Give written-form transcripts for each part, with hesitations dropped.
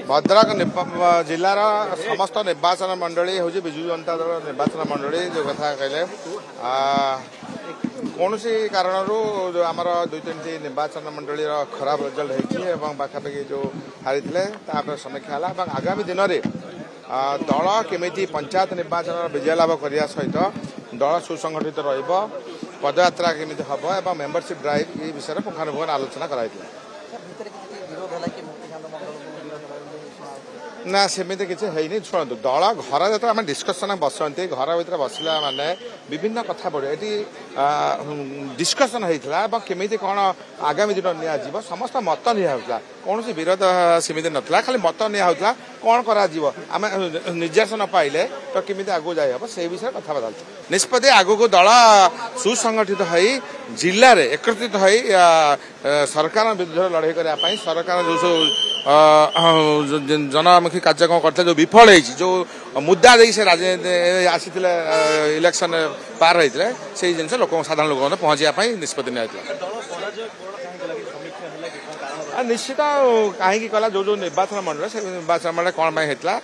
भद्रक जिलार समस्त निर्वाचन मंडली हूँ विजु जनता दल निर्वाचन मंडली जो कथा कहले कौन कारण जो आम दुई तीन निर्वाचन मंडली खराब रिजल्ट होती पाखापाखि जो हारी समीक्षा है आगामी दिन में दल केमी पंचायत निर्वाचन विजय लाभ करने सहित दल सुसंगठित पदयात्रा केमी हम और मेंबरशिप ड्राइव ये विषय में पुंखानुपुंख आलोचना कराई ना सेमती किसी है शुणु दल घर जो आम डिस्कसन बसती घर भर बसला माने विभिन्न कथा बढ़े ये डिस्कसन होता केमी कौन आगामी दिन नि समस्त मत निया कौन विरोध सेमती नाला खाली मत निया कौन करा आम निर्देश न पाइले तो केमी आगू जाए से विषय कथा निष्पत्ति आगू दल सुसंगठित हो जिले में एकत्रित हो सरकार विरुद्ध लड़ाई करने सरकार जो जनमुखी कार्यक्रम करते जो विफल हो जो मुद्दा दे से आसी इलेक्शन पार होते से जिन लोक साधारण लोक पहुंचाई निष्पत्ति निश्चित कहीं कला जो निर्वाचन मंडल से निर्वाचन मंडल कौन होता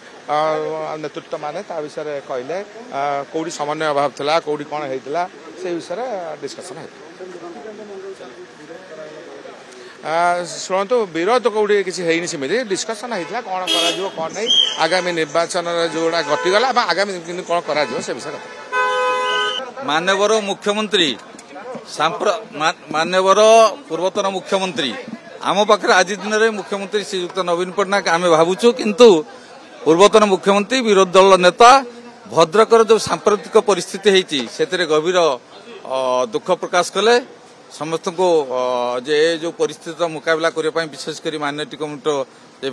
नेतृत्व माने विषय कहले कौटी समन्वय अभाव था कौटी कौन होता से विषय डिस्कसन है शुणु विरोध कौटी किसी है सेमती डिस्कसन होता कौन कौन नहीं आगामी निर्वाचन जोड़ा घटीगला आगामी कौन कर विषय मान्यवर मुख्यमंत्री मान्यवर पूर्वतन मुख्यमंत्री आम पाखे आज दिन में मुख्यमंत्री श्रीयुक्त नवीन पट्टनायक आम भावुचु किंतु पूर्वतन मुख्यमंत्री विरोधी दल नेता भद्रकर जो सांप्रतिक परिस्थिति होती गभीर दुख प्रकाश कले समस्त को जे जो परिस्थिति मुकाबला करने विशेषकर माइनॉरिटी कम्युनिटी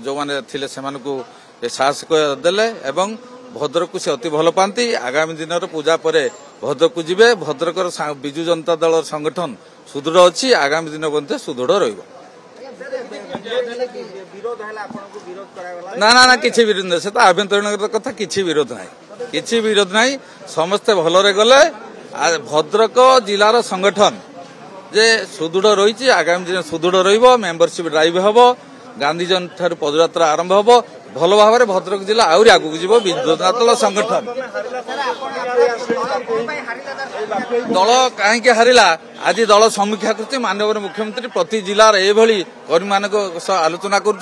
जो मैंने थे से साहस देले एवं भद्रक को से अति भल पाती आगामी दिन पूजा पर भद्रक को जीवे भद्रकर विजु जनता दल संगठन सुदृढ़ अच्छी आगामी दिन बंधे सुदृढ़ रहा ना ना ना किसी विरोध नहीं से आभ्यंतरीण कथा किसी विरोध ना किसी विरोध ना समस्ते भलरे गले भद्रक जिलार संगठन जे सुदृढ़ रही आगामी दिन सुदृढ़ रेम्बरशिप ड्राइव हम गांधीजन ठार पदयात्रा आरंभ हम भल भाव में भद्रक जिला आहरी आगू जीव विजु जनता दल संगठन दल कहीं हारिला आज दल समीक्षा कर माननीय मुख्यमंत्री प्रति जिलार ये कर्मी मान आलोचना कर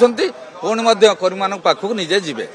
कर्मी पाखक निजे जीवे।